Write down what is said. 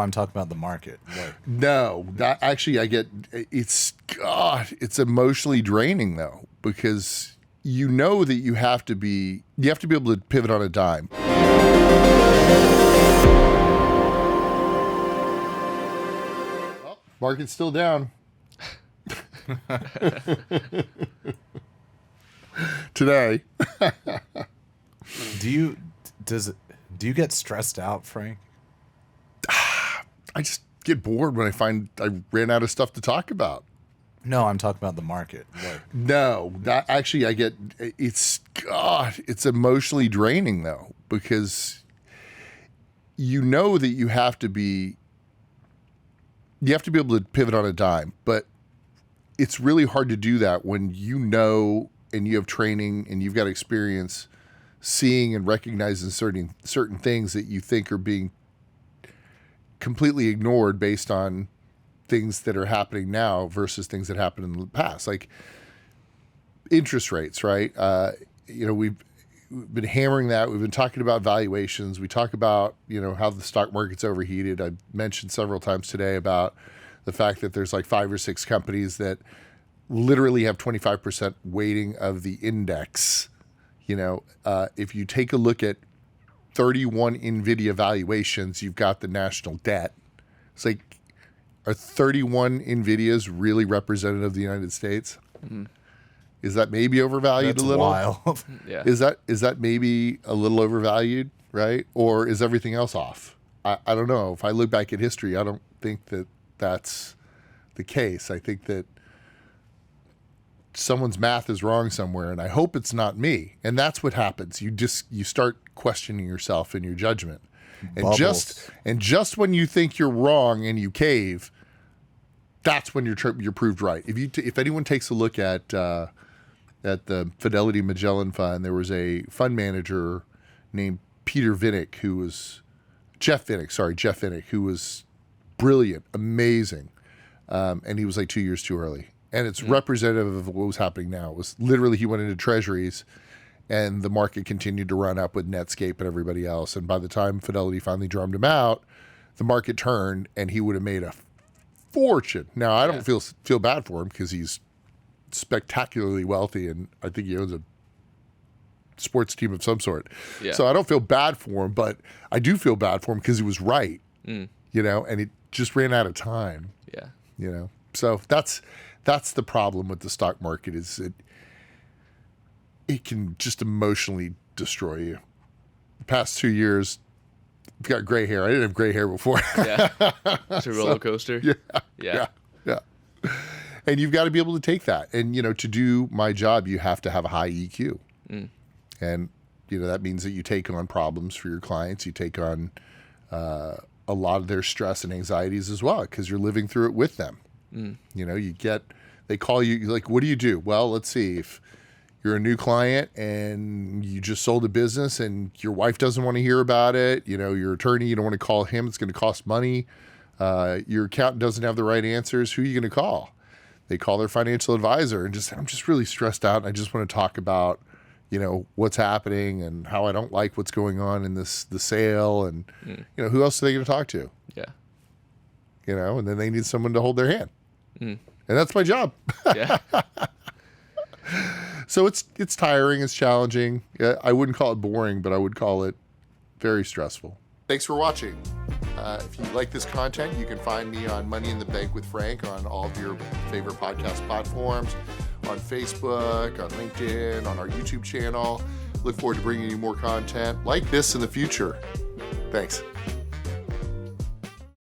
I'm talking about the market. What? No, that actually it's emotionally draining though, because you know that you have to be able to pivot on a dime. Well, market's still down. Today. Do you get stressed out, Frank? I just get bored when I find I ran out of stuff to talk about. No, I'm talking about the market. What? No, that actually it's emotionally draining though, because you know that you have to be able to pivot on a dime, but it's really hard to do that when you know and you have training and you've got experience seeing and recognizing certain things that you think are being completely ignored based on things that are happening now versus things that happened in the past, like interest rates, right? We've been hammering that. We've been talking about valuations. We talk about, how the stock market's overheated. I mentioned several times today about the fact that there's like 5 or 6 companies that literally have 25% weighting of the index. If you take a look at 31 NVIDIA valuations, you've got the national debt. It's like, are 31 NVIDIAs really representative of the United States? Mm-hmm. Is that maybe overvalued That's a little? Wild. Yeah. Is that maybe a little overvalued, right? Or is everything else off? I don't know. If I look back at history, I don't think that that's the case. I think that someone's math is wrong somewhere, and I hope it's not me. And that's what happens. You start questioning yourself and your judgment. And just when you think you're wrong and you cave, that's when you're proved right. If anyone takes a look at the Fidelity Magellan Fund, there was a fund manager named Jeff Vinnick, who was brilliant, amazing, and he was like 2 years too early. And it's representative of what was happening now. It was literally he went into treasuries, and the market continued to run up with Netscape and everybody else. And by the time Fidelity finally drummed him out, the market turned, and he would have made a fortune. Now, I don't feel bad for him because he's spectacularly wealthy, and I think he owns a sports team of some sort. Yeah. So I don't feel bad for him, but I do feel bad for him because he was right, and it just ran out of time. Yeah. So that's the problem with the stock market, is it can just emotionally destroy you. The past 2 years, I've got gray hair. I didn't have gray hair before. Yeah. It's a roller coaster. Yeah. And you've got to be able to take that. And, to do my job, you have to have a high EQ. And, that means that you take on problems for your clients. You take on a lot of their stress and anxieties as well, because you're living through it with them. They call you, like, what do you do? Well, let's see, if you're a new client and you just sold a business and your wife doesn't want to hear about it, your attorney, you don't want to call him, it's going to cost money. Your accountant doesn't have the right answers. Who are you going to call? They call their financial advisor and I'm just really stressed out, and I just want to talk about, what's happening and how I don't like what's going on in the sale, and, who else are they going to talk to? Yeah. And then they need someone to hold their hand. And that's my job. Yeah. So it's tiring, it's challenging. I wouldn't call it boring, but I would call it very stressful. Thanks for watching. If you like this content, you can find me on Money in the Bank with Frank on all of your favorite podcast platforms, on Facebook, on LinkedIn, on our YouTube channel. Look forward to bringing you more content like this in the future. Thanks.